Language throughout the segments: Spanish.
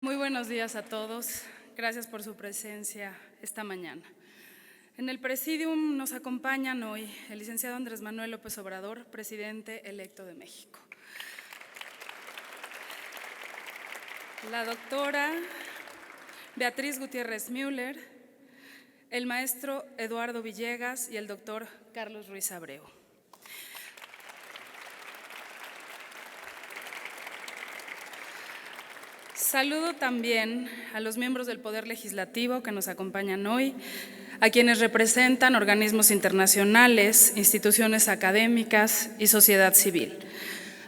Muy buenos días a todos. Gracias por su presencia esta mañana. En el Presidium nos acompañan hoy el licenciado Andrés Manuel López Obrador, presidente electo de México. La doctora Beatriz Gutiérrez Müller, el maestro Eduardo Villegas y el doctor Carlos Ruiz Abreu. Saludo también a los miembros del Poder Legislativo que nos acompañan hoy, a quienes representan organismos internacionales, instituciones académicas y sociedad civil,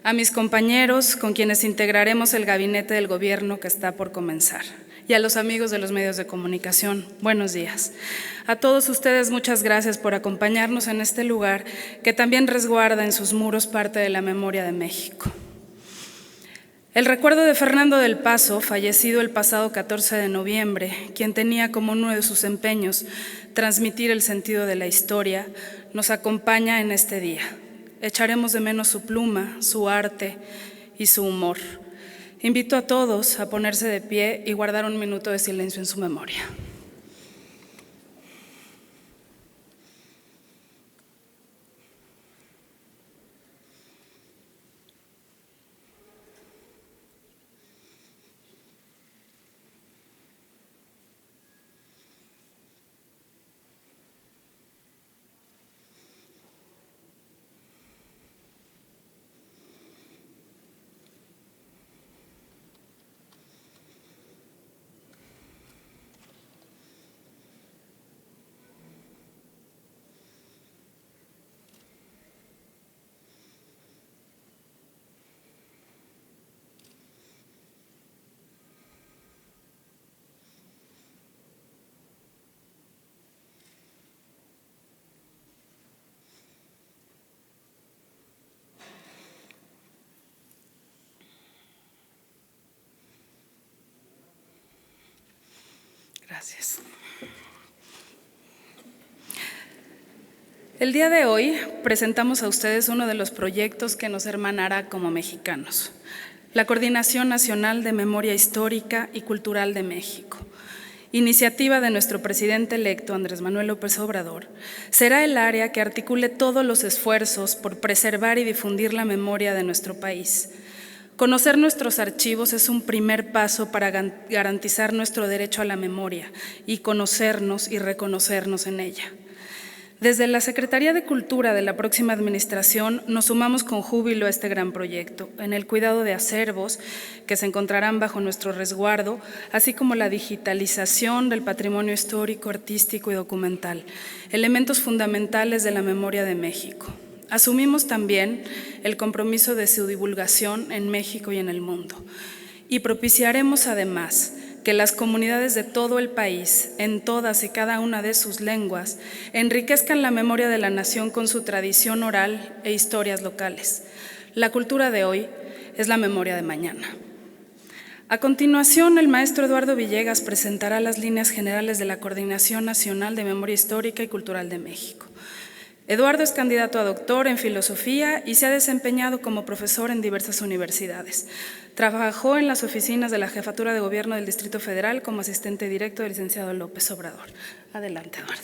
a mis compañeros con quienes integraremos el gabinete del gobierno que está por comenzar, y a los amigos de los medios de comunicación, buenos días. A todos ustedes, muchas gracias por acompañarnos en este lugar que también resguarda en sus muros parte de la memoria de México. El recuerdo de Fernando del Paso, fallecido el pasado 14 de noviembre, quien tenía como uno de sus empeños transmitir el sentido de la historia, nos acompaña en este día. Echaremos de menos su pluma, su arte y su humor. Invito a todos a ponerse de pie y guardar un minuto de silencio en su memoria. Gracias. El día de hoy presentamos a ustedes uno de los proyectos que nos hermanará como mexicanos, la Coordinación Nacional de Memoria Histórica y Cultural de México. Iniciativa de nuestro presidente electo, Andrés Manuel López Obrador, será el área que articule todos los esfuerzos por preservar y difundir la memoria de nuestro país. Conocer nuestros archivos es un primer paso para garantizar nuestro derecho a la memoria y conocernos y reconocernos en ella. Desde la Secretaría de Cultura de la próxima administración nos sumamos con júbilo a este gran proyecto, en el cuidado de acervos que se encontrarán bajo nuestro resguardo, así como la digitalización del patrimonio histórico, artístico y documental, elementos fundamentales de la memoria de México. Asumimos también el compromiso de su divulgación en México y en el mundo, y propiciaremos además que las comunidades de todo el país, en todas y cada una de sus lenguas, enriquezcan la memoria de la nación con su tradición oral e historias locales. La cultura de hoy es la memoria de mañana. A continuación, el maestro Eduardo Villegas presentará las líneas generales de la Coordinación Nacional de Memoria Histórica y Cultural de México. Eduardo es candidato a doctor en filosofía y se ha desempeñado como profesor en diversas universidades. Trabajó en las oficinas de la Jefatura de Gobierno del Distrito Federal como asistente directo del licenciado López Obrador. Adelante, Eduardo.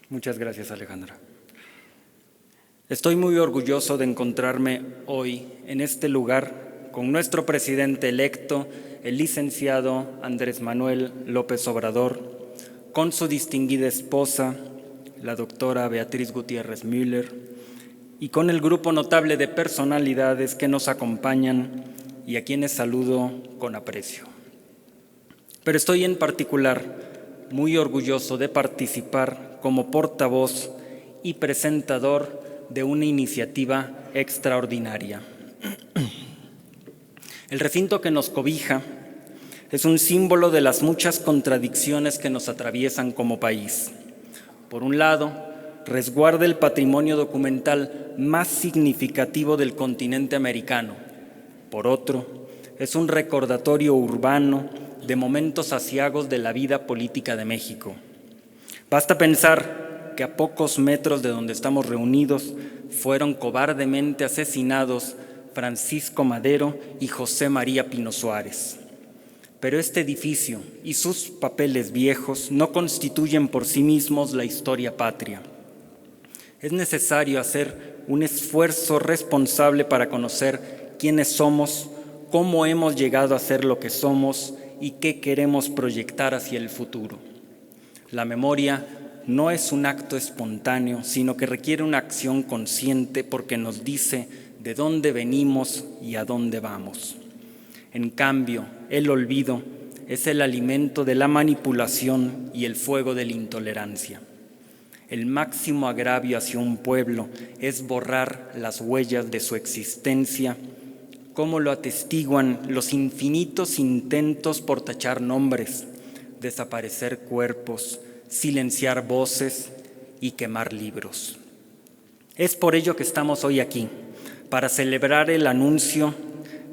Muchas gracias, Alejandra. Estoy muy orgulloso de encontrarme hoy en este lugar con nuestro presidente electo, el licenciado Andrés Manuel López Obrador, con su distinguida esposa, la doctora Beatriz Gutiérrez Müller, y con el grupo notable de personalidades que nos acompañan y a quienes saludo con aprecio. Pero estoy en particular muy orgulloso de participar como portavoz y presentador de una iniciativa extraordinaria. El recinto que nos cobija es un símbolo de las muchas contradicciones que nos atraviesan como país. Por un lado, resguarda el patrimonio documental más significativo del continente americano. Por otro, es un recordatorio urbano de momentos aciagos de la vida política de México. Basta pensar que a pocos metros de donde estamos reunidos fueron cobardemente asesinados Francisco Madero y José María Pino Suárez. Pero este edificio y sus papeles viejos no constituyen por sí mismos la historia patria. Es necesario hacer un esfuerzo responsable para conocer quiénes somos, cómo hemos llegado a ser lo que somos y qué queremos proyectar hacia el futuro. La memoria no es un acto espontáneo, sino que requiere una acción consciente porque nos dice de dónde venimos y a dónde vamos. En cambio, el olvido es el alimento de la manipulación y el fuego de la intolerancia. El máximo agravio hacia un pueblo es borrar las huellas de su existencia, como lo atestiguan los infinitos intentos por tachar nombres, desaparecer cuerpos, silenciar voces y quemar libros. Es por ello que estamos hoy aquí, para celebrar el anuncio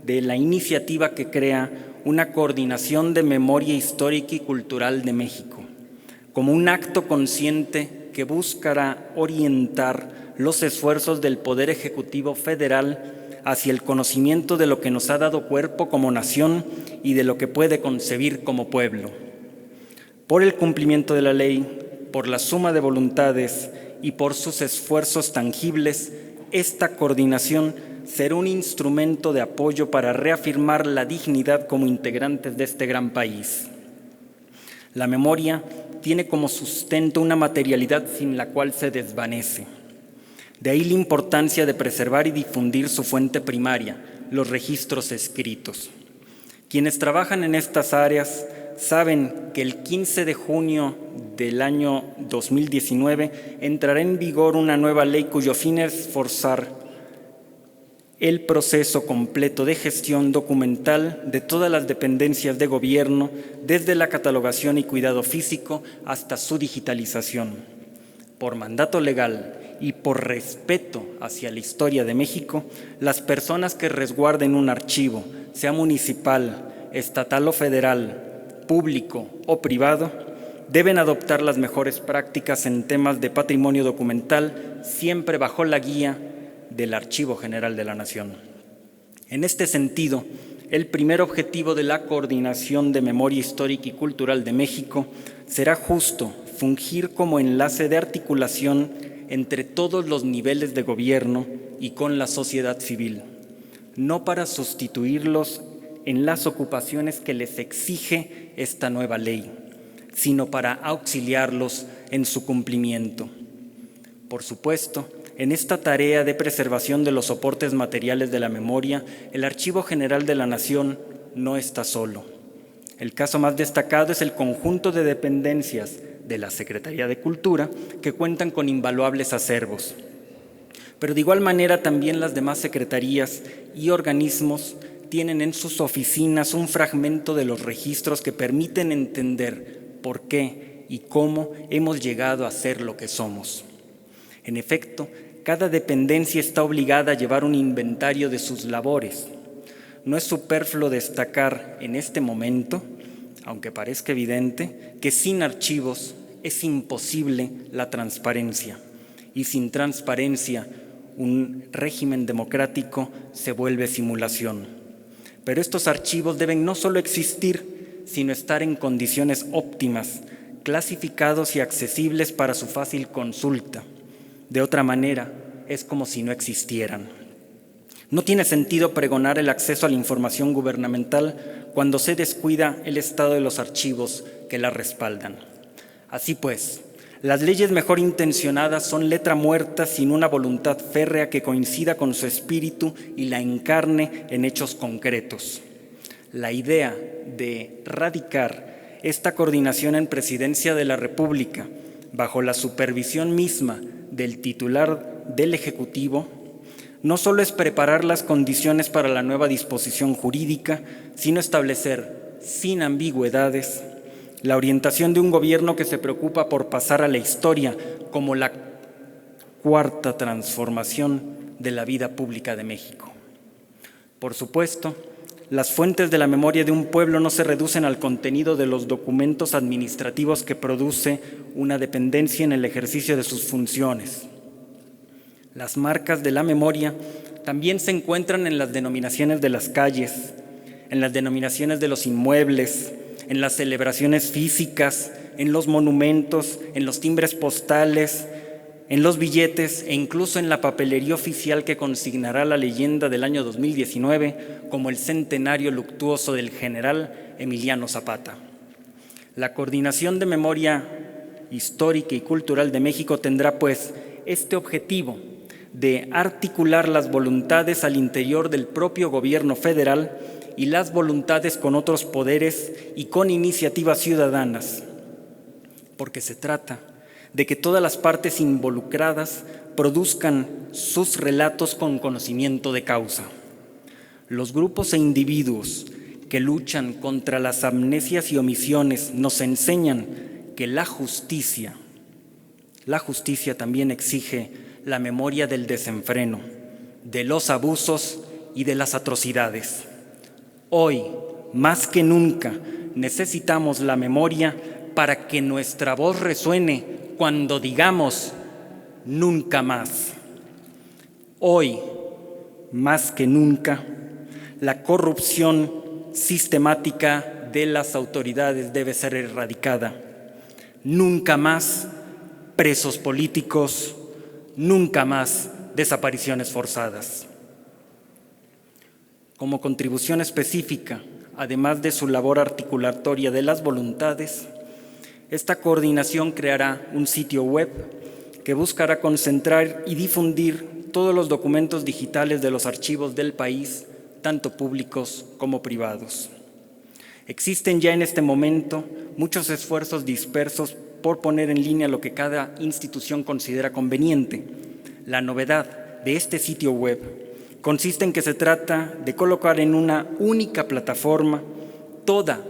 de la iniciativa que crea una coordinación de memoria histórica y cultural de México, como un acto consciente que buscará orientar los esfuerzos del Poder Ejecutivo Federal hacia el conocimiento de lo que nos ha dado cuerpo como nación y de lo que puede concebir como pueblo. Por el cumplimiento de la ley, por la suma de voluntades y por sus esfuerzos tangibles, esta coordinación será un instrumento de apoyo para reafirmar la dignidad como integrantes de este gran país. La memoria tiene como sustento una materialidad sin la cual se desvanece. De ahí la importancia de preservar y difundir su fuente primaria, los registros escritos. Quienes trabajan en estas áreas saben que el 15 de junio del año 2019 entrará en vigor una nueva ley cuyo fin es forzar el proceso completo de gestión documental de todas las dependencias de gobierno, desde la catalogación y cuidado físico hasta su digitalización. Por mandato legal y por respeto hacia la historia de México, las personas que resguarden un archivo, sea municipal, estatal o federal, público o privado, deben adoptar las mejores prácticas en temas de patrimonio documental, siempre bajo la guía del Archivo General de la Nación. En este sentido, el primer objetivo de la Coordinación de Memoria Histórica y Cultural de México será justo fungir como enlace de articulación entre todos los niveles de gobierno y con la sociedad civil, no para sustituirlos en las ocupaciones que les exige esta nueva ley, sino para auxiliarlos en su cumplimiento. Por supuesto, en esta tarea de preservación de los soportes materiales de la memoria, el Archivo General de la Nación no está solo. El caso más destacado es el conjunto de dependencias de la Secretaría de Cultura que cuentan con invaluables acervos. Pero de igual manera también las demás secretarías y organismos tienen en sus oficinas un fragmento de los registros que permiten entender por qué y cómo hemos llegado a ser lo que somos. En efecto, cada dependencia está obligada a llevar un inventario de sus labores. No es superfluo destacar en este momento, aunque parezca evidente, que sin archivos es imposible la transparencia, y sin transparencia un régimen democrático se vuelve simulación. Pero estos archivos deben no solo existir, sino estar en condiciones óptimas, clasificados y accesibles para su fácil consulta. De otra manera, es como si no existieran. No tiene sentido pregonar el acceso a la información gubernamental cuando se descuida el estado de los archivos que la respaldan. Así pues, las leyes mejor intencionadas son letra muerta sin una voluntad férrea que coincida con su espíritu y la encarne en hechos concretos. La idea de radicar esta coordinación en Presidencia de la República, bajo la supervisión misma del titular del Ejecutivo, no solo es preparar las condiciones para la nueva disposición jurídica, sino establecer, sin ambigüedades, la orientación de un gobierno que se preocupa por pasar a la historia como la cuarta transformación de la vida pública de México. Por supuesto, Las fuentes de la memoria de un pueblo no se reducen al contenido de los documentos administrativos que produce una dependencia en el ejercicio de sus funciones. Las marcas de la memoria también se encuentran en las denominaciones de las calles, en las denominaciones de los inmuebles, en las celebraciones físicas, en los monumentos, en los timbres postales, en los billetes e incluso en la papelería oficial que consignará la leyenda del año 2019 como el centenario luctuoso del general Emiliano Zapata. La Coordinación de Memoria Histórica y Cultural de México tendrá, pues, este objetivo de articular las voluntades al interior del propio gobierno federal y las voluntades con otros poderes y con iniciativas ciudadanas, porque se trata de que todas las partes involucradas produzcan sus relatos con conocimiento de causa. Los grupos e individuos que luchan contra las amnesias y omisiones nos enseñan que la justicia también exige la memoria del desenfreno, de los abusos y de las atrocidades. Hoy, más que nunca, necesitamos la memoria para que nuestra voz resuene cuando digamos nunca más. Hoy, más que nunca, la corrupción sistemática de las autoridades debe ser erradicada. Nunca más presos políticos, nunca más desapariciones forzadas. Como contribución específica, además de su labor articulatoria de las voluntades, esta coordinación creará un sitio web que buscará concentrar y difundir todos los documentos digitales de los archivos del país, tanto públicos como privados. Existen ya en este momento muchos esfuerzos dispersos por poner en línea lo que cada institución considera conveniente. La novedad de este sitio web consiste en que se trata de colocar en una única plataforma toda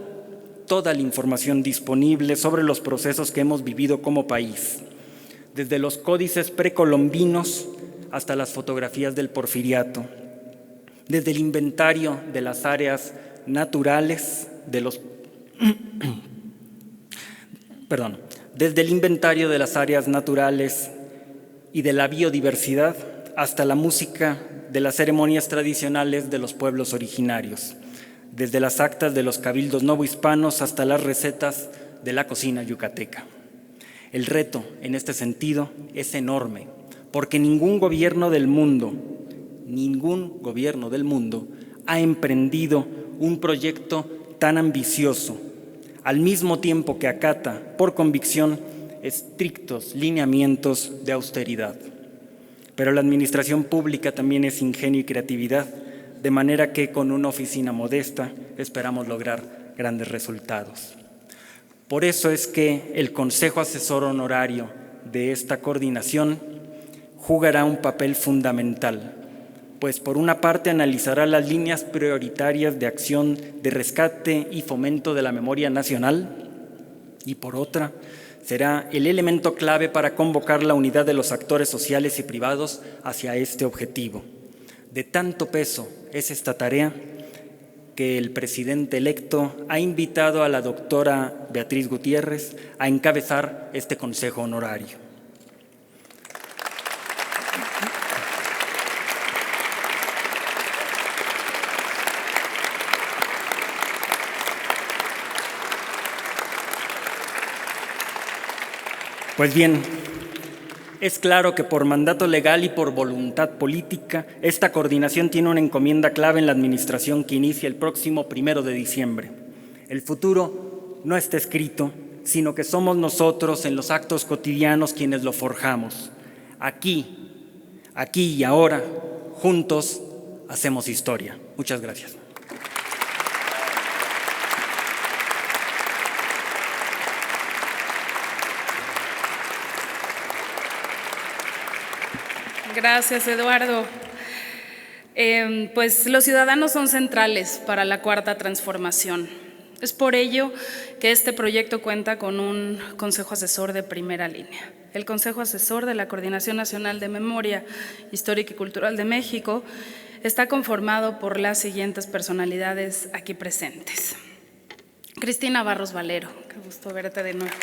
la información disponible sobre los procesos que hemos vivido como país, desde los códices precolombinos hasta las fotografías del Porfiriato, desde el inventario de las áreas naturales, desde el inventario de las áreas naturales y de la biodiversidad hasta la música de las ceremonias tradicionales de los pueblos originarios, desde las actas de los cabildos novohispanos hasta las recetas de la cocina yucateca. El reto, en este sentido, es enorme, porque ningún gobierno del mundo ha emprendido un proyecto tan ambicioso, al mismo tiempo que acata, por convicción, estrictos lineamientos de austeridad. Pero la administración pública también es ingenio y creatividad, de manera que con una oficina modesta esperamos lograr grandes resultados. Por eso es que el Consejo Asesor Honorario de esta coordinación jugará un papel fundamental, pues por una parte analizará las líneas prioritarias de acción de rescate y fomento de la memoria nacional y por otra será el elemento clave para convocar la unidad de los actores sociales y privados hacia este objetivo. De tanto peso es esta tarea que el presidente electo ha invitado a la doctora Beatriz Gutiérrez a encabezar este Consejo Honorario. Pues bien, es claro que por mandato legal y por voluntad política, esta coordinación tiene una encomienda clave en la administración que inicia el próximo 1 de diciembre. El futuro no está escrito, sino que somos nosotros en los actos cotidianos quienes lo forjamos. Aquí y ahora, juntos, hacemos historia. Muchas gracias. Gracias, Eduardo. Pues los ciudadanos son centrales para la Cuarta Transformación. Es por ello que este proyecto cuenta con un consejo asesor de primera línea. El Consejo Asesor de la Coordinación Nacional de Memoria Histórica y Cultural de México está conformado por las siguientes personalidades aquí presentes. Cristina Barros Valero, qué gusto verte de nuevo.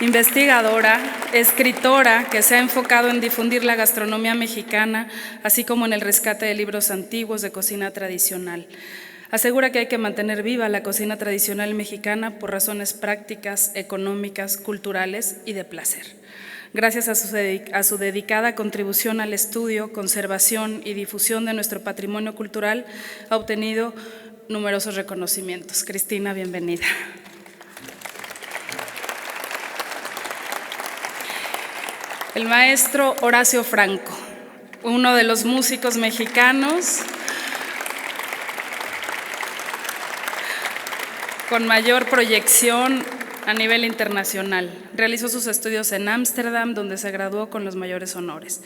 Investigadora, escritora que se ha enfocado en difundir la gastronomía mexicana, así como en el rescate de libros antiguos de cocina tradicional. Asegura que hay que mantener viva la cocina tradicional mexicana por razones prácticas, económicas, culturales y de placer. Gracias a su dedicada contribución al estudio, conservación y difusión de nuestro patrimonio cultural, ha obtenido numerosos reconocimientos. Cristina, bienvenida. El maestro Horacio Franco, uno de los músicos mexicanos con mayor proyección a nivel internacional. Realizó sus estudios en Ámsterdam, donde se graduó con los mayores honores.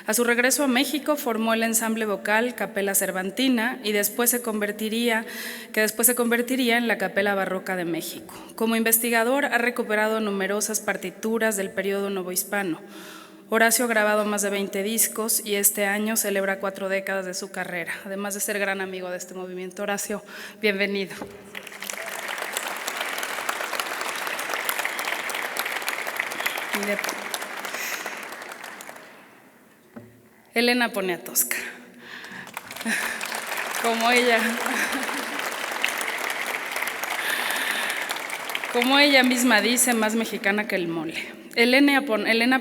A su regreso a México formó el ensamble vocal Capella Cervantina y después se convertiría en la Capella Barroca de México. Como investigador ha recuperado numerosas partituras del periodo novohispano. Horacio ha grabado más de 20 discos y este año celebra 4 décadas de su carrera, además de ser gran amigo de este movimiento. Horacio, bienvenido. Elena Poniatowska, como ella misma dice, más mexicana que el mole. Elena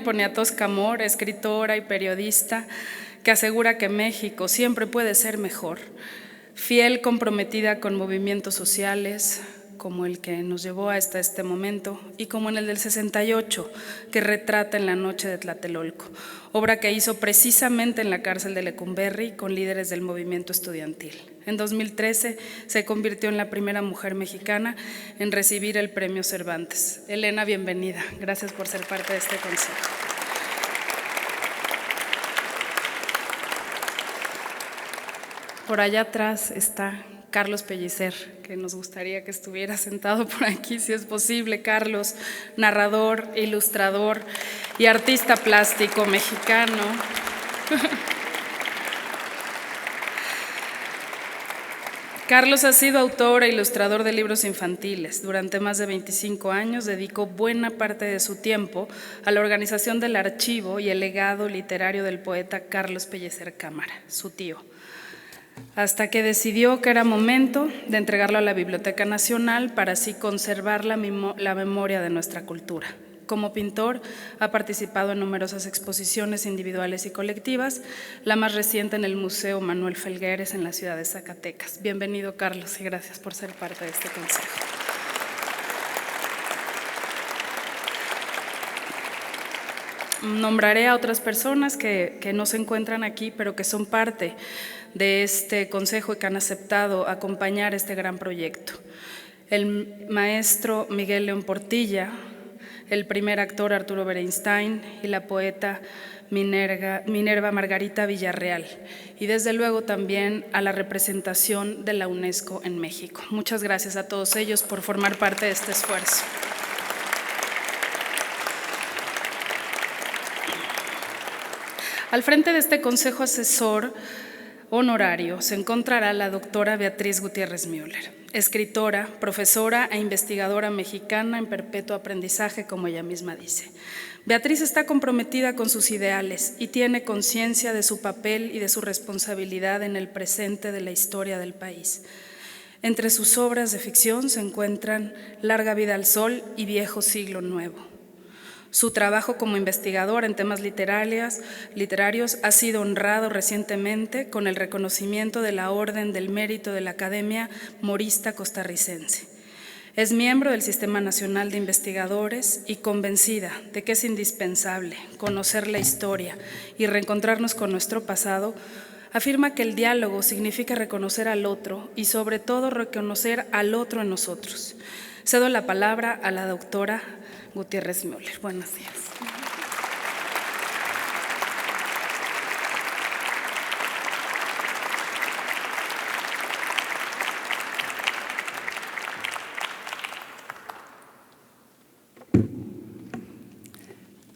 Poniatowska Amor, escritora y periodista que asegura que México siempre puede ser mejor, fiel, comprometida con movimientos sociales, como el que nos llevó hasta este momento, y como en el del 68, que retrata En la noche de Tlatelolco, obra que hizo precisamente en la cárcel de Lecumberri con líderes del movimiento estudiantil. En 2013 se convirtió en la primera mujer mexicana en recibir el Premio Cervantes. Elena, bienvenida. Gracias por ser parte de este consejo. Por allá atrás está Carlos Pellicer, que nos gustaría que estuviera sentado por aquí, si es posible. Carlos, narrador, ilustrador y artista plástico mexicano. Carlos ha sido autor e ilustrador de libros infantiles. Durante más de 25 años dedicó buena parte de su tiempo a la organización del archivo y el legado literario del poeta Carlos Pellicer Cámara, su tío, hasta que decidió que era momento de entregarlo a la Biblioteca Nacional para así conservar la memoria de nuestra cultura. Como pintor, ha participado en numerosas exposiciones individuales y colectivas, la más reciente en el Museo Manuel Felgueres en la ciudad de Zacatecas. Bienvenido, Carlos, y gracias por ser parte de este consejo. Nombraré a otras personas que no se encuentran aquí, pero que son parte de este consejo y que han aceptado acompañar este gran proyecto. El maestro Miguel León Portilla, el primer actor Arturo Berenstein y la poeta Minerva Margarita Villarreal, y desde luego también a la representación de la UNESCO en México. Muchas gracias a todos ellos por formar parte de este esfuerzo. Al frente de este consejo asesor honorario se encontrará la doctora Beatriz Gutiérrez Müller, escritora, profesora e investigadora mexicana en perpetuo aprendizaje, como ella misma dice. Beatriz está comprometida con sus ideales y tiene conciencia de su papel y de su responsabilidad en el presente de la historia del país. Entre sus obras de ficción se encuentran Larga vida al sol y Viejo siglo nuevo. Su trabajo como investigadora en temas literarios ha sido honrado recientemente con el reconocimiento de la Orden del Mérito de la Academia Morista Costarricense. Es miembro del Sistema Nacional de Investigadores y convencida de que es indispensable conocer la historia y reencontrarnos con nuestro pasado, afirma que el diálogo significa reconocer al otro y sobre todo reconocer al otro en nosotros. Cedo la palabra a la doctora Gutiérrez Müller. Buenos días.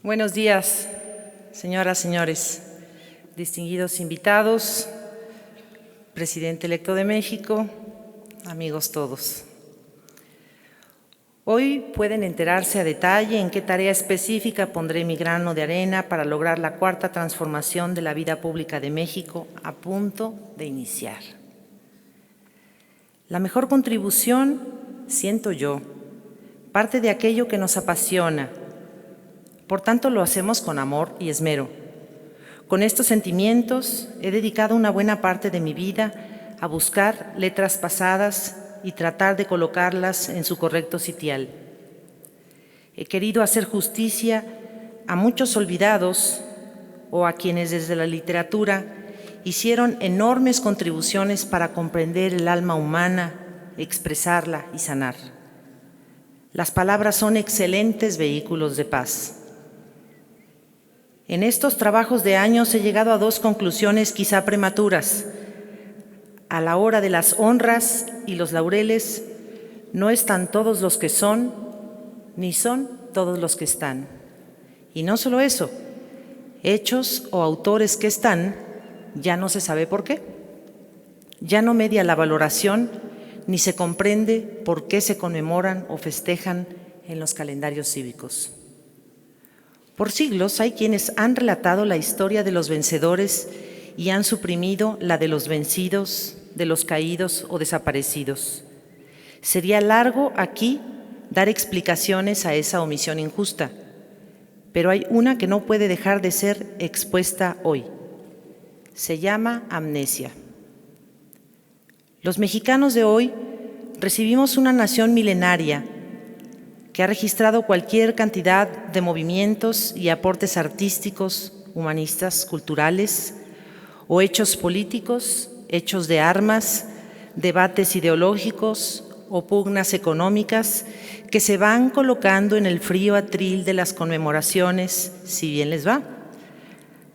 Buenos días, señoras, señores, distinguidos invitados, presidente electo de México, amigos todos. Hoy pueden enterarse a detalle en qué tarea específica pondré mi grano de arena para lograr la cuarta transformación de la vida pública de México a punto de iniciar. La mejor contribución, siento yo, parte de aquello que nos apasiona. Por tanto, lo hacemos con amor y esmero. Con estos sentimientos he dedicado una buena parte de mi vida a buscar letras pasadas y tratar de colocarlas en su correcto sitial. He querido hacer justicia a muchos olvidados o a quienes desde la literatura hicieron enormes contribuciones para comprender el alma humana, expresarla y sanar. Las palabras son excelentes vehículos de paz. En estos trabajos de años he llegado a dos conclusiones quizá prematuras. A la hora de las honras y los laureles, no están todos los que son, ni son todos los que están. Y no solo eso, hechos o autores que están, ya no se sabe por qué. Ya no media la valoración, ni se comprende por qué se conmemoran o festejan en los calendarios cívicos. Por siglos hay quienes han relatado la historia de los vencedores y han suprimido la de los vencidos, de los caídos o desaparecidos. Sería largo aquí dar explicaciones a esa omisión injusta, pero hay una que no puede dejar de ser expuesta hoy. Se llama amnesia. Los mexicanos de hoy recibimos una nación milenaria que ha registrado cualquier cantidad de movimientos y aportes artísticos, humanistas, culturales, o hechos políticos, hechos de armas, debates ideológicos o pugnas económicas que se van colocando en el frío atril de las conmemoraciones, si bien les va,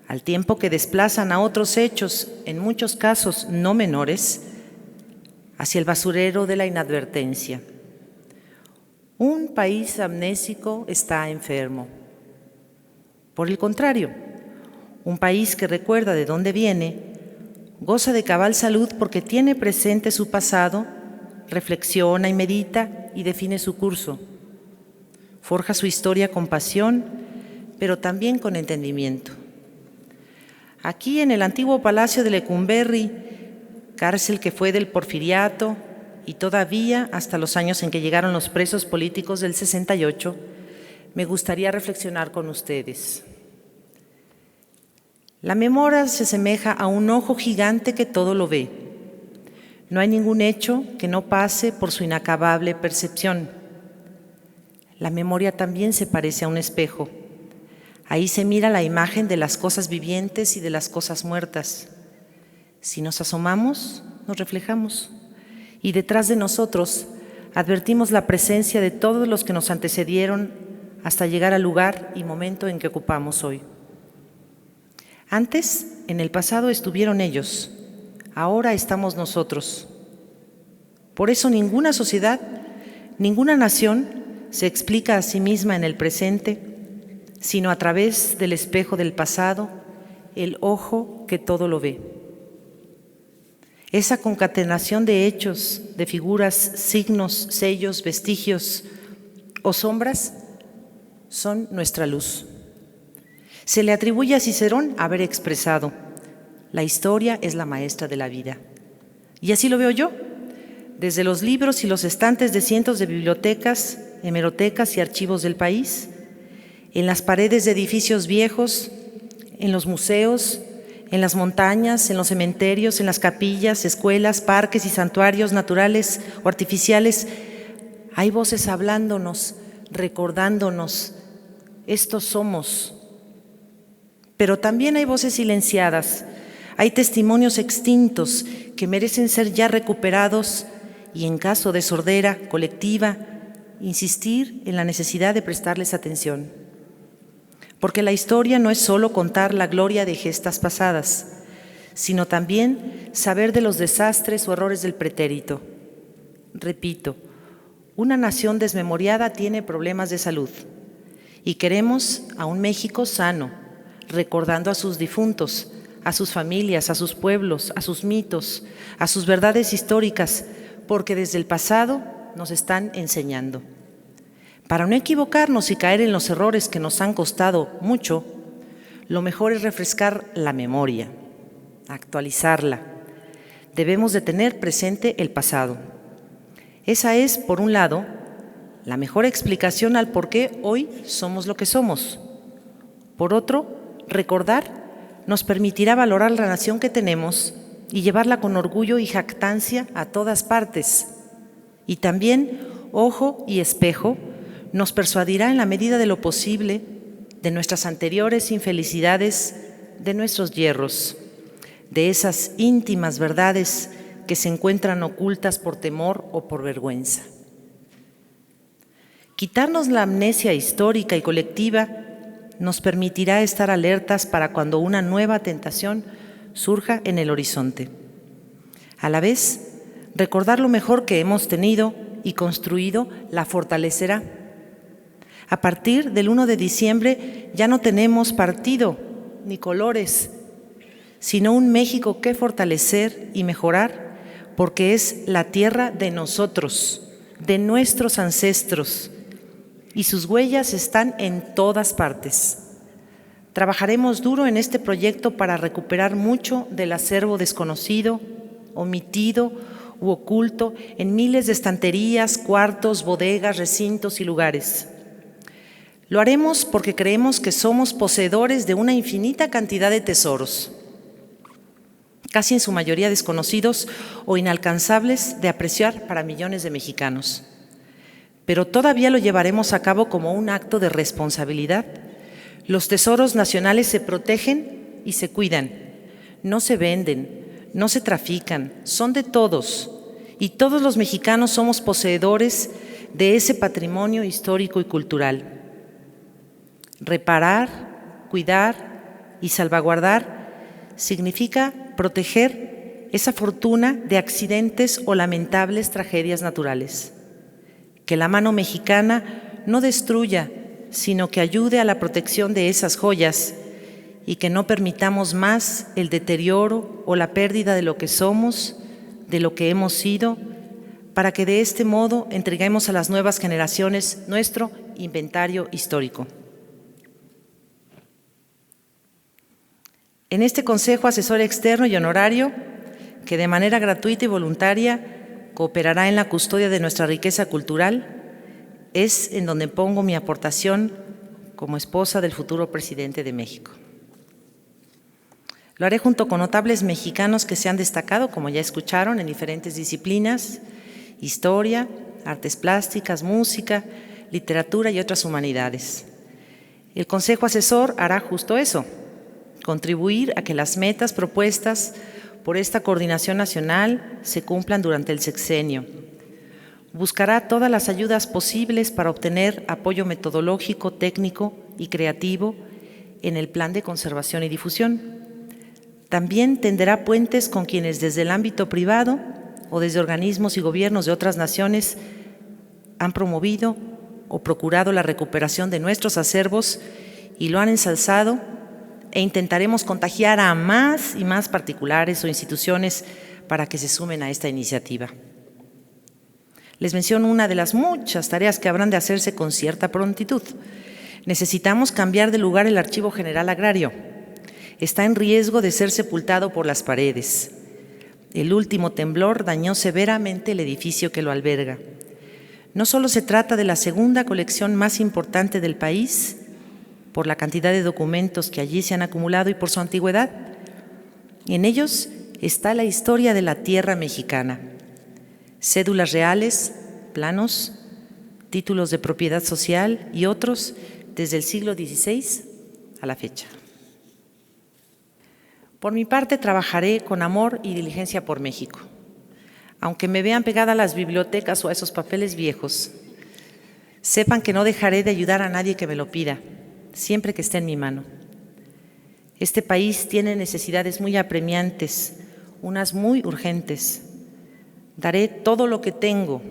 al tiempo que desplazan a otros hechos, en muchos casos no menores, hacia el basurero de la inadvertencia. Un país amnésico está enfermo. Por el contrario, un país que recuerda de dónde viene, goza de cabal salud porque tiene presente su pasado, reflexiona y medita y define su curso. Forja su historia con pasión, pero también con entendimiento. Aquí en el antiguo Palacio de Lecumberri, cárcel que fue del Porfiriato y todavía hasta los años en que llegaron los presos políticos del 68, me gustaría reflexionar con ustedes. La memoria se asemeja a un ojo gigante que todo lo ve. No hay ningún hecho que no pase por su inacabable percepción. La memoria también se parece a un espejo. Ahí se mira la imagen de las cosas vivientes y de las cosas muertas. Si nos asomamos, nos reflejamos. Y detrás de nosotros advertimos la presencia de todos los que nos antecedieron hasta llegar al lugar y momento en que ocupamos hoy. Antes, en el pasado estuvieron ellos, ahora estamos nosotros. Por eso ninguna sociedad, ninguna nación se explica a sí misma en el presente, sino a través del espejo del pasado, el ojo que todo lo ve. Esa concatenación de hechos, de figuras, signos, sellos, vestigios o sombras son nuestra luz. Se le atribuye a Cicerón haber expresado: la historia es la maestra de la vida. Y así lo veo yo, desde los libros y los estantes de cientos de bibliotecas, hemerotecas y archivos del país, en las paredes de edificios viejos, en los museos, en las montañas, en los cementerios, en las capillas, escuelas, parques y santuarios naturales o artificiales, hay voces hablándonos, recordándonos, estos somos. Pero también hay voces silenciadas, hay testimonios extintos que merecen ser ya recuperados y, en caso de sordera colectiva, insistir en la necesidad de prestarles atención. Porque la historia no es solo contar la gloria de gestas pasadas, sino también saber de los desastres o errores del pretérito. Repito, una nación desmemoriada tiene problemas de salud y queremos a un México sano, recordando a sus difuntos, a sus familias, a sus pueblos, a sus mitos, a sus verdades históricas, porque desde el pasado nos están enseñando. Para no equivocarnos y caer en los errores que nos han costado mucho, lo mejor es refrescar la memoria, actualizarla. Debemos de tener presente el pasado. Esa es, por un lado, la mejor explicación al por qué hoy somos lo que somos. Por otro, recordar nos permitirá valorar la nación que tenemos y llevarla con orgullo y jactancia a todas partes. Y también, ojo y espejo, nos persuadirá en la medida de lo posible de nuestras anteriores infelicidades, de nuestros yerros, de esas íntimas verdades que se encuentran ocultas por temor o por vergüenza. Quitarnos la amnesia histórica y colectiva nos permitirá estar alertas para cuando una nueva tentación surja en el horizonte. A la vez, recordar lo mejor que hemos tenido y construido la fortalecerá. A partir del 1 de diciembre ya no tenemos partido ni colores, sino un México que fortalecer y mejorar, porque es la tierra de nosotros, de nuestros ancestros, y sus huellas están en todas partes. Trabajaremos duro en este proyecto para recuperar mucho del acervo desconocido, omitido u oculto en miles de estanterías, cuartos, bodegas, recintos y lugares. Lo haremos porque creemos que somos poseedores de una infinita cantidad de tesoros, casi en su mayoría desconocidos o inalcanzables de apreciar para millones de mexicanos. Pero todavía lo llevaremos a cabo como un acto de responsabilidad. Los tesoros nacionales se protegen y se cuidan, no se venden, no se trafican, son de todos, y todos los mexicanos somos poseedores de ese patrimonio histórico y cultural. Reparar, cuidar y salvaguardar significa proteger esa fortuna de accidentes o lamentables tragedias naturales. Que la mano mexicana no destruya, sino que ayude a la protección de esas joyas y que no permitamos más el deterioro o la pérdida de lo que somos, de lo que hemos sido, para que de este modo entreguemos a las nuevas generaciones nuestro inventario histórico. En este Consejo Asesor Externo y Honorario, que de manera gratuita y voluntaria cooperará en la custodia de nuestra riqueza cultural, es en donde pongo mi aportación como esposa del futuro presidente de México. Lo haré junto con notables mexicanos que se han destacado, como ya escucharon, en diferentes disciplinas: historia, artes plásticas, música, literatura y otras humanidades. El Consejo Asesor hará justo eso: contribuir a que las metas propuestas por esta coordinación nacional se cumplan durante el sexenio. Buscará todas las ayudas posibles para obtener apoyo metodológico, técnico y creativo en el plan de conservación y difusión. También tenderá puentes con quienes desde el ámbito privado o desde organismos y gobiernos de otras naciones han promovido o procurado la recuperación de nuestros acervos y lo han ensalzado, e intentaremos contagiar a más y más particulares o instituciones para que se sumen a esta iniciativa. Les menciono una de las muchas tareas que habrán de hacerse con cierta prontitud. Necesitamos cambiar de lugar el Archivo General Agrario. Está en riesgo de ser sepultado por las paredes. El último temblor dañó severamente el edificio que lo alberga. No solo se trata de la segunda colección más importante del país, por la cantidad de documentos que allí se han acumulado y por su antigüedad. En ellos está la historia de la tierra mexicana: cédulas reales, planos, títulos de propiedad social y otros desde el siglo XVI a la fecha. Por mi parte, trabajaré con amor y diligencia por México. Aunque me vean pegada a las bibliotecas o a esos papeles viejos, sepan que no dejaré de ayudar a nadie que me lo pida, siempre que esté en mi mano. Este país tiene necesidades muy apremiantes, unas muy urgentes. Daré todo lo que tengo,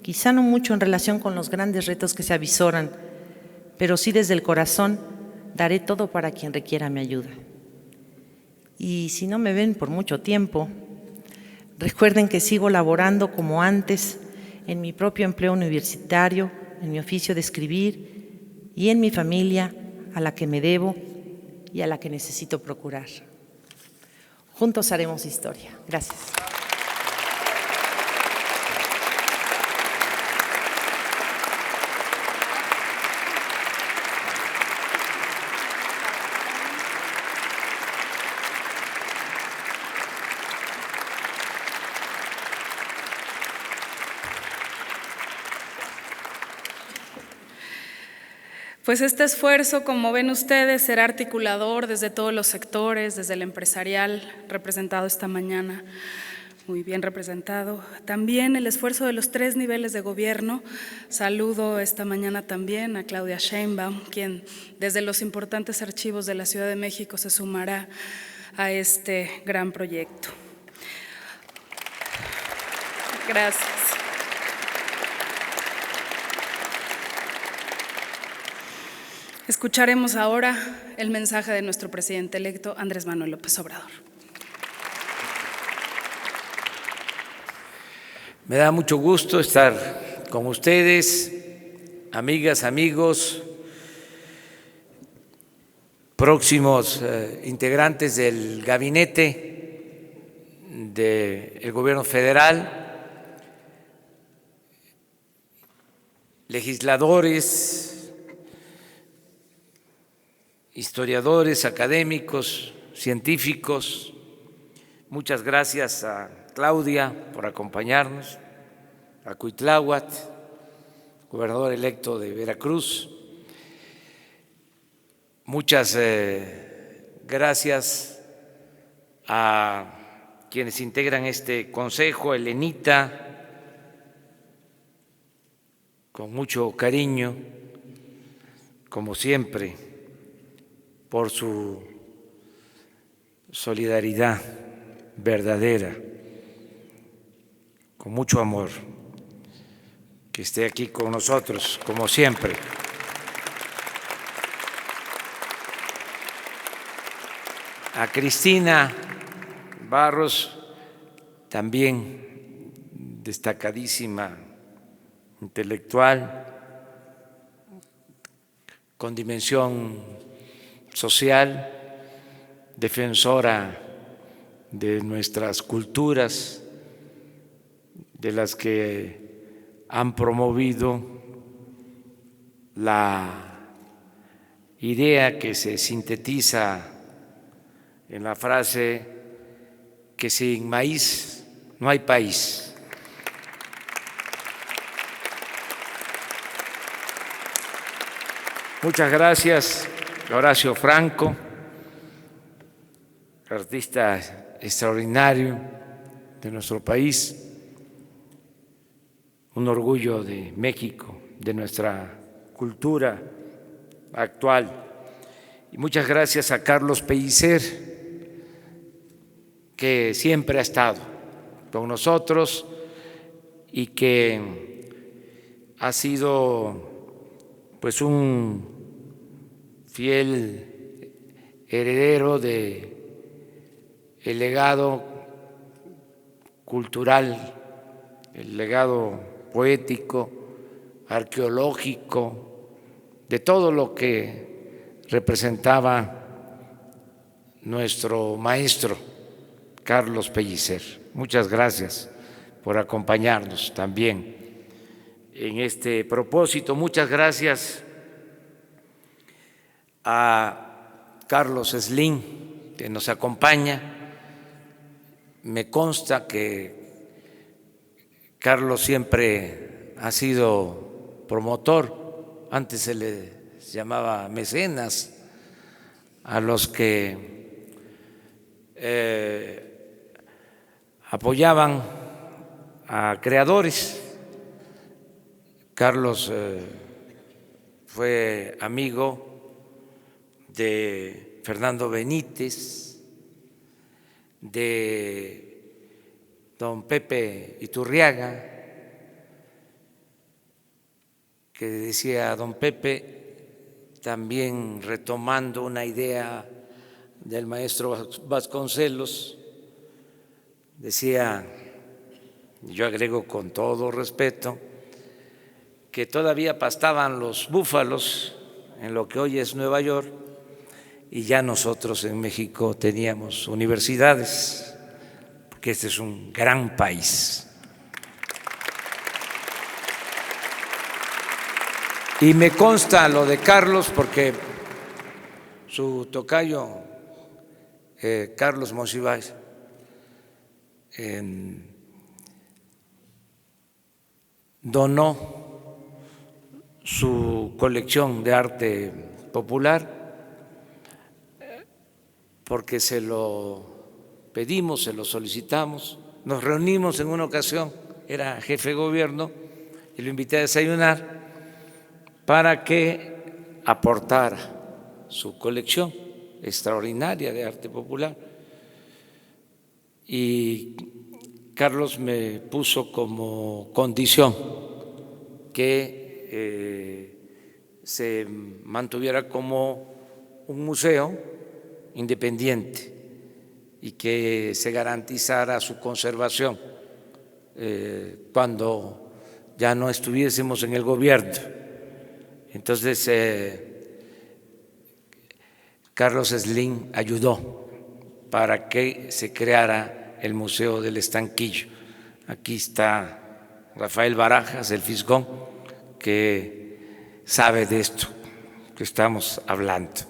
quizá no mucho en relación con los grandes retos que se avisoran, pero sí desde el corazón daré todo para quien requiera mi ayuda. Y si no me ven por mucho tiempo, recuerden que sigo laborando como antes en mi propio empleo universitario, en mi oficio de escribir y en mi familia a la que me debo y a la que necesito procurar. Juntos haremos historia. Gracias. Pues este esfuerzo, como ven ustedes, será articulador desde todos los sectores, desde el empresarial, representado esta mañana, muy bien representado. También el esfuerzo de los 3 niveles de gobierno. Saludo esta mañana también a Claudia Sheinbaum, quien desde los importantes archivos de la Ciudad de México se sumará a este gran proyecto. Gracias. Escucharemos ahora el mensaje de nuestro presidente electo, Andrés Manuel López Obrador. Me da mucho gusto estar con ustedes, amigas, amigos, próximos integrantes del gabinete del gobierno federal, legisladores, historiadores, académicos, científicos. Muchas gracias a Claudia por acompañarnos, a Cuitláhuac, gobernador electo de Veracruz. Muchas gracias a quienes integran este consejo, Elenita, con mucho cariño, como siempre, por su solidaridad verdadera, con mucho amor, que esté aquí con nosotros, como siempre. A Cristina Barros, también destacadísima intelectual, con dimensión social, defensora de nuestras culturas, de las que han promovido la idea que se sintetiza en la frase que sin maíz no hay país. Muchas gracias, Horacio Franco, artista extraordinario de nuestro país, un orgullo de México, de nuestra cultura actual. Y muchas gracias a Carlos Pellicer, que siempre ha estado con nosotros y que ha sido pues un fiel heredero de el legado cultural, el legado poético, arqueológico, de todo lo que representaba nuestro maestro Carlos Pellicer. Muchas gracias por acompañarnos también en este propósito. Muchas gracias a Carlos Slim, que nos acompaña. Me consta que Carlos siempre ha sido promotor, antes se le llamaba mecenas, a los que apoyaban a creadores. Carlos fue amigo de Fernando Benítez, de don Pepe Iturriaga, que decía don Pepe, también retomando una idea del maestro Vasconcelos, decía, yo agrego con todo respeto, que todavía pastaban los búfalos en lo que hoy es Nueva York y ya nosotros en México teníamos universidades, porque este es un gran país. Y me consta lo de Carlos porque su tocayo, Carlos Monsiváis, donó su colección de arte popular porque se lo pedimos, se lo solicitamos, nos reunimos en una ocasión, era jefe de gobierno, y lo invité a desayunar para que aportara su colección extraordinaria de arte popular. Y Carlos me puso como condición que se mantuviera como un museo independiente y que se garantizara su conservación cuando ya no estuviésemos en el gobierno. Entonces, Carlos Slim ayudó para que se creara el Museo del Estanquillo. Aquí está Rafael Barajas, el Fisgón, que sabe de esto que estamos hablando.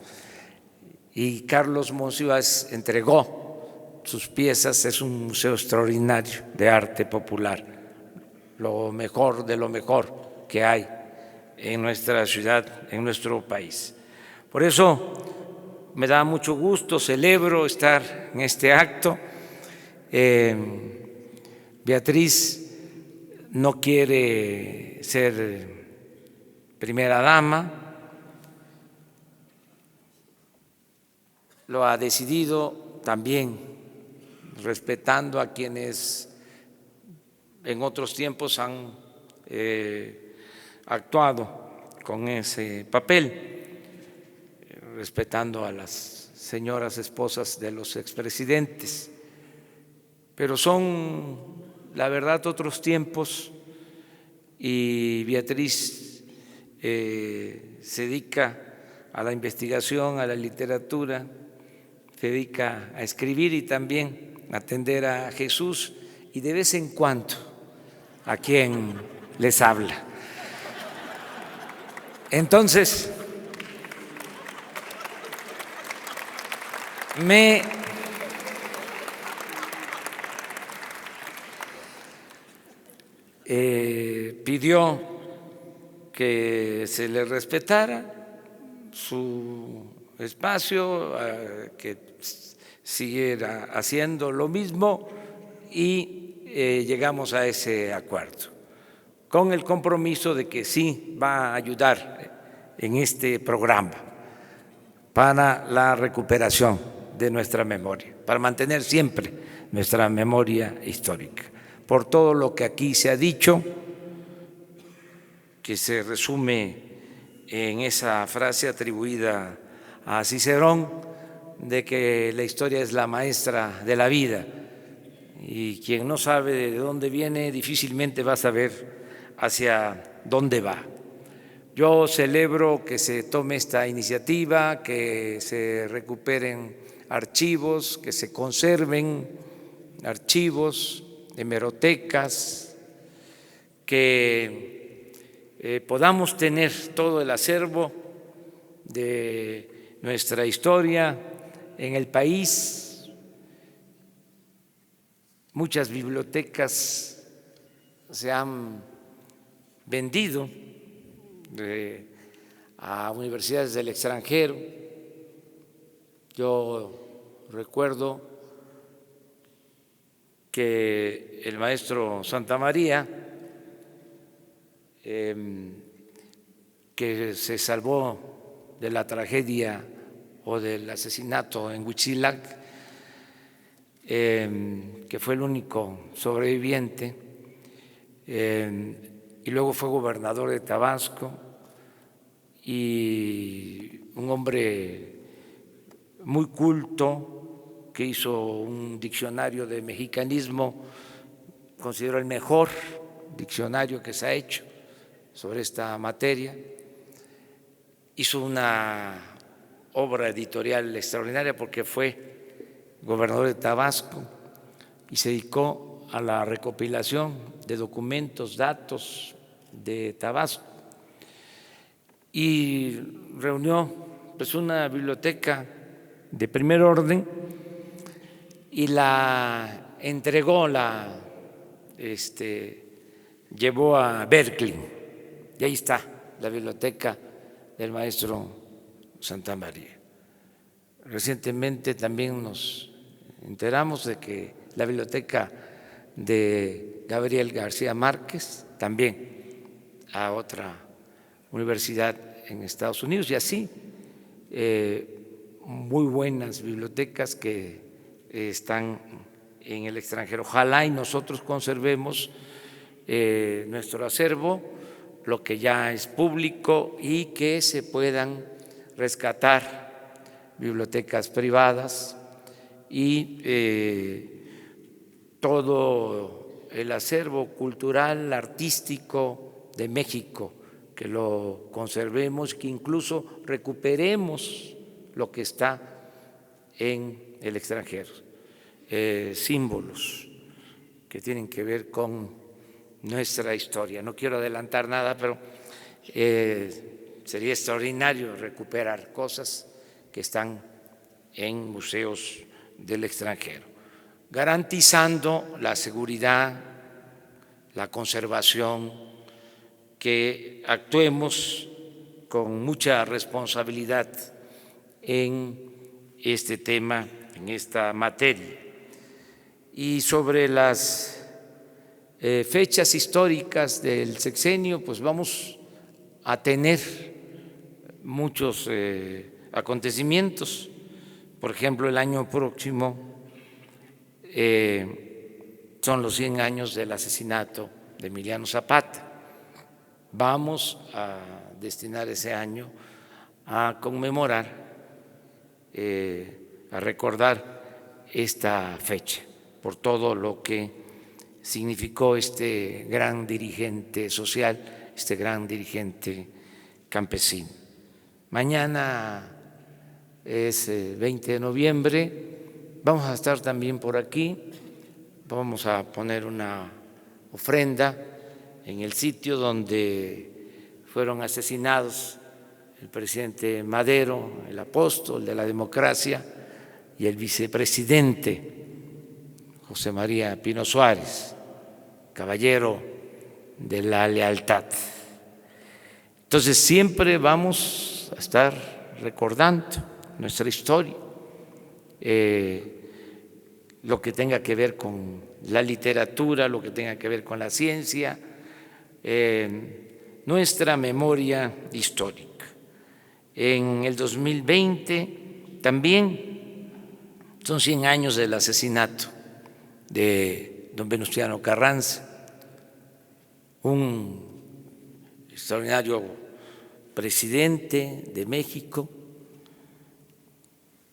Y Carlos Monsiváis entregó sus piezas, es un museo extraordinario de arte popular, lo mejor de lo mejor que hay en nuestra ciudad, en nuestro país. Por eso me da mucho gusto, celebro estar en este acto. Beatriz no quiere ser primera dama, lo ha decidido también respetando a quienes en otros tiempos han actuado con ese papel, respetando a las señoras esposas de los expresidentes. Pero son, la verdad, otros tiempos y Beatriz se dedica a la investigación, a la literatura, se dedica a escribir y también a atender a Jesús y de vez en cuando a quien les habla. Entonces, me pidió que se le respetara su espacio, que siguiera haciendo lo mismo y llegamos a ese acuerdo, con el compromiso de que sí va a ayudar en este programa para la recuperación de nuestra memoria, para mantener siempre nuestra memoria histórica. Por todo lo que aquí se ha dicho, que se resume en esa frase atribuida a Cicerón de que la historia es la maestra de la vida y quien no sabe de dónde viene difícilmente va a saber hacia dónde va. Yo celebro que se tome esta iniciativa, que se recuperen archivos, que se conserven archivos, hemerotecas, que podamos tener todo el acervo de nuestra historia en el país. Muchas bibliotecas se han vendido a universidades del extranjero. Yo recuerdo que el maestro Santamaría, que se salvó de la tragedia o del asesinato en Huitzilac, que fue el único sobreviviente, y luego fue gobernador de Tabasco y un hombre muy culto que hizo un diccionario de mexicanismo, considero el mejor diccionario que se ha hecho sobre esta materia. Hizo una obra editorial extraordinaria porque fue gobernador de Tabasco y se dedicó a la recopilación de documentos, datos de Tabasco, y reunió pues una biblioteca de primer orden y la entregó, llevó a Berkeley, y ahí está la biblioteca del maestro Santamaría. Recientemente también nos enteramos de que la biblioteca de Gabriel García Márquez también a otra universidad en Estados Unidos, y así muy buenas bibliotecas que están en el extranjero. Ojalá y nosotros conservemos nuestro acervo, lo que ya es público, y que se puedan rescatar bibliotecas privadas y todo el acervo cultural, artístico de México, que lo conservemos, que incluso recuperemos lo que está en el extranjero, símbolos que tienen que ver con nuestra historia. No quiero adelantar nada, pero sería extraordinario recuperar cosas que están en museos del extranjero, garantizando la seguridad, la conservación, que actuemos con mucha responsabilidad en este tema, en esta materia. Y sobre las fechas históricas del sexenio, pues vamos a tener muchos acontecimientos. Por ejemplo, el año próximo son los 100 años del asesinato de Emiliano Zapata. Vamos a destinar ese año a conmemorar, a recordar esta fecha por todo lo que significó este gran dirigente social, este gran dirigente campesino. Mañana es 20 de noviembre, vamos a estar también por aquí, vamos a poner una ofrenda en el sitio donde fueron asesinados el presidente Madero, el apóstol de la democracia, y el vicepresidente José María Pino Suárez, caballero de la lealtad. Entonces siempre vamos a estar recordando nuestra historia, lo que tenga que ver con la literatura, lo que tenga que ver con la ciencia, nuestra memoria histórica. En el 2020 también son 100 años del asesinato de don Venustiano Carranza, un extraordinario presidente de México.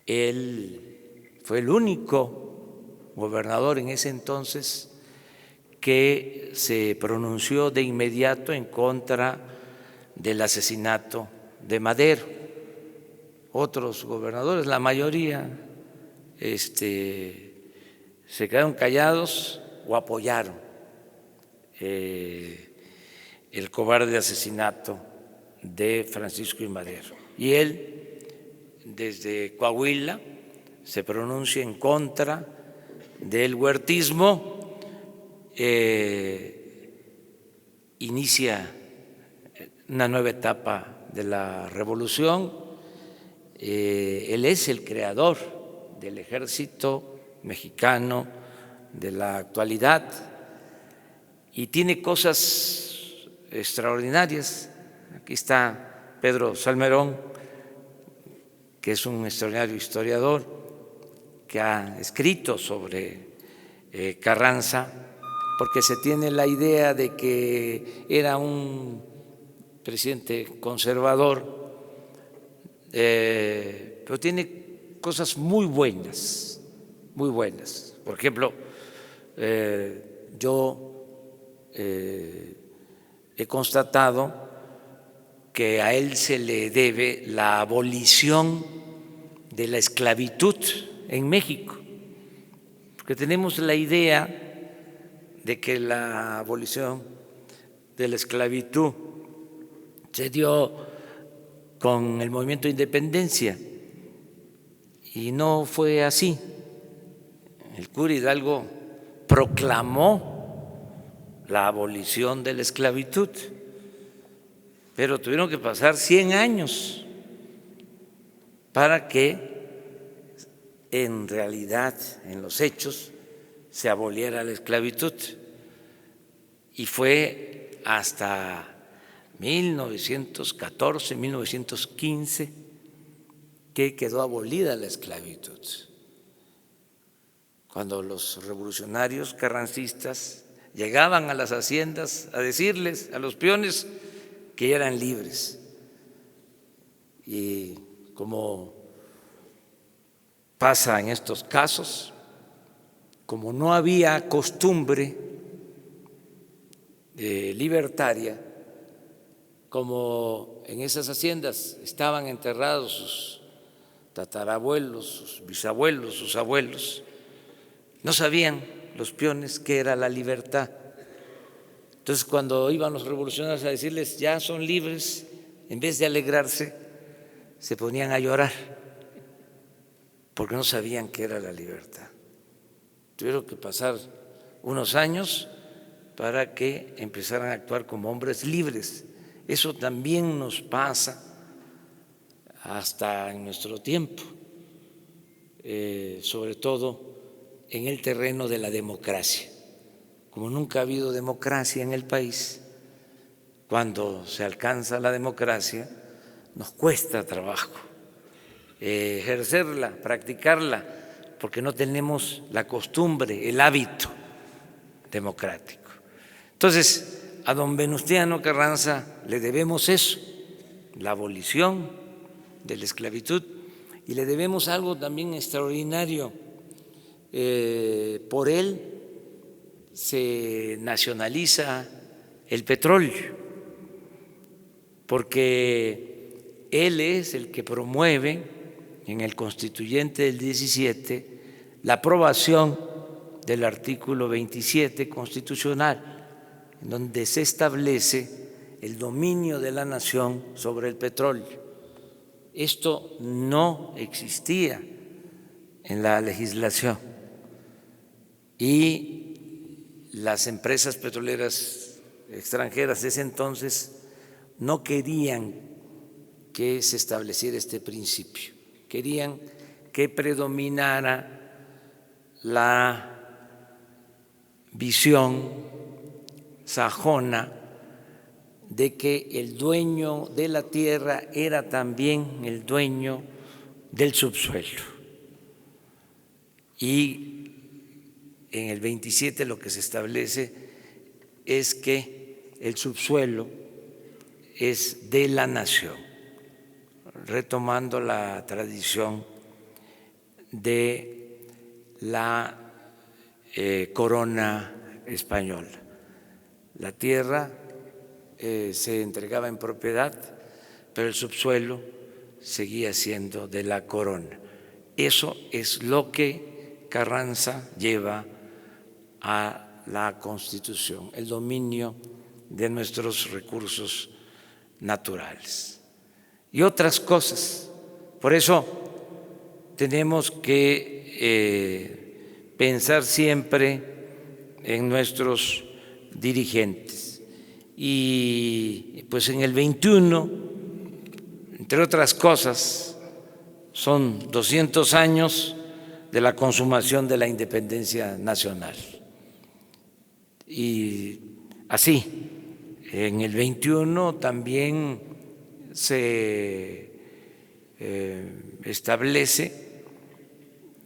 Él fue el único gobernador en ese entonces que se pronunció de inmediato en contra del asesinato de Madero. Otros gobernadores, la mayoría, se quedaron callados o apoyaron el cobarde asesinato de Francisco I. Madero. Y él, desde Coahuila, se pronuncia en contra del huertismo, inicia una nueva etapa de la revolución. Él es el creador del ejército mexicano de la actualidad y tiene cosas extraordinarias. Aquí está Pedro Salmerón, que es un extraordinario historiador que ha escrito sobre Carranza, porque se tiene la idea de que era un presidente conservador pero tiene cosas muy buenas, muy buenas. Por ejemplo, yo he constatado que a él se le debe la abolición de la esclavitud en México, porque tenemos la idea de que la abolición de la esclavitud se dio con el movimiento de independencia y no fue así. El cura Hidalgo proclamó la abolición de la esclavitud, pero tuvieron que pasar 100 años para que en realidad, en los hechos, se aboliera la esclavitud. Y fue hasta 1914, 1915, que quedó abolida la esclavitud. Cuando los revolucionarios carrancistas llegaban a las haciendas a decirles a los peones que eran libres. Y como pasa en estos casos, como no había costumbre libertaria, como en esas haciendas estaban enterrados sus tatarabuelos, sus bisabuelos, sus abuelos, no sabían los peones qué era la libertad. Entonces, cuando iban los revolucionarios a decirles ya son libres, en vez de alegrarse, se ponían a llorar porque no sabían qué era la libertad. Tuvieron que pasar unos años para que empezaran a actuar como hombres libres. Eso también nos pasa hasta en nuestro tiempo, sobre todo en el terreno de la democracia. Como nunca ha habido democracia en el país, cuando se alcanza la democracia nos cuesta trabajo ejercerla, practicarla, porque no tenemos la costumbre, el hábito democrático. Entonces, a don Venustiano Carranza le debemos eso, la abolición de la esclavitud, y le debemos algo también extraordinario. Por él se nacionaliza el petróleo, porque él es el que promueve en el Constituyente del 17 la aprobación del artículo 27 constitucional, en donde se establece el dominio de la nación sobre el petróleo. Esto no existía en la legislación y las empresas petroleras extranjeras de ese entonces no querían que se estableciera este principio, querían que predominara la visión sajona de que el dueño de la tierra era también el dueño del subsuelo. Y en el 27 lo que se establece es que el subsuelo es de la nación, retomando la tradición de la corona española. La tierra se entregaba en propiedad, pero el subsuelo seguía siendo de la corona. Eso es lo que Carranza lleva a la Constitución, el dominio de nuestros recursos naturales y otras cosas. Por eso tenemos que pensar siempre en nuestros dirigentes. Y pues en el 21, entre otras cosas, son 200 años de la consumación de la independencia nacional. Y así, en el 21 también se establece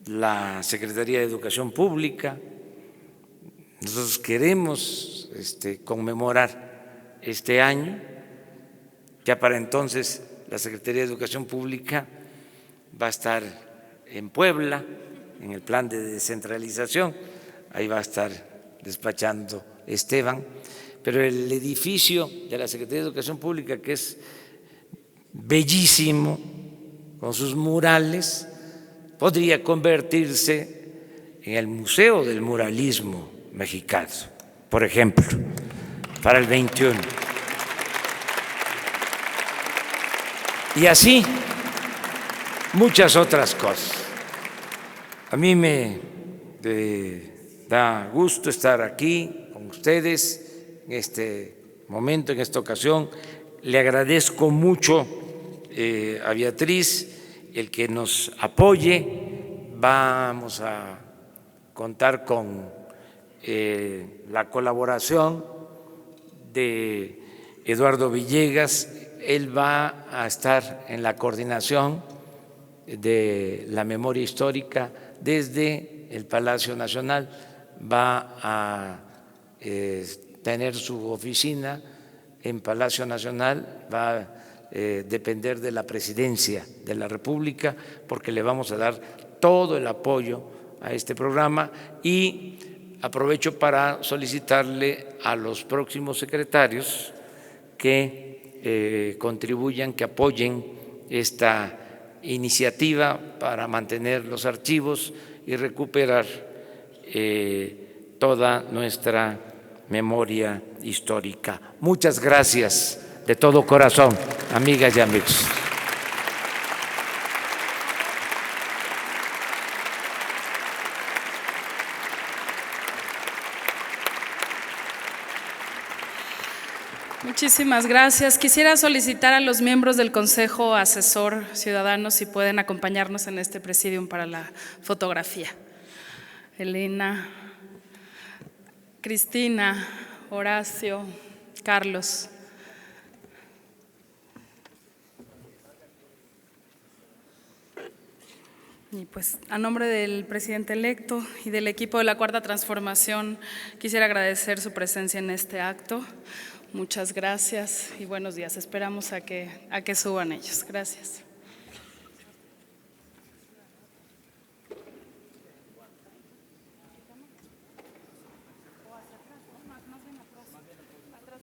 la Secretaría de Educación Pública. Nosotros queremos conmemorar este año. Ya para entonces la Secretaría de Educación Pública va a estar en Puebla, en el plan de descentralización, ahí va a estar despachando Esteban, pero el edificio de la Secretaría de Educación Pública, que es bellísimo, con sus murales, podría convertirse en el Museo del Muralismo Mexicano, por ejemplo, para el 21. Y así muchas otras cosas. A mí me da gusto estar aquí con ustedes en este momento, en esta ocasión. Le agradezco mucho a Beatriz el que nos apoye. Vamos a contar con la colaboración de Eduardo Villegas. Él va a estar en la coordinación de la memoria histórica desde el Palacio Nacional, va a tener su oficina en Palacio Nacional, va a depender de la Presidencia de la República, porque le vamos a dar todo el apoyo a este programa. Y aprovecho para solicitarle a los próximos secretarios que contribuyan, que apoyen esta iniciativa para mantener los archivos y recuperar toda nuestra memoria histórica. Muchas gracias de todo corazón, amigas y amigos. Muchísimas gracias. Quisiera solicitar a los miembros del Consejo Asesor Ciudadano si pueden acompañarnos en este presidium para la fotografía. Elena, Cristina, Horacio, Carlos. Y pues a nombre del presidente electo y del equipo de la Cuarta Transformación quisiera agradecer su presencia en este acto. Muchas gracias y buenos días. Esperamos a que suban ellos. Gracias.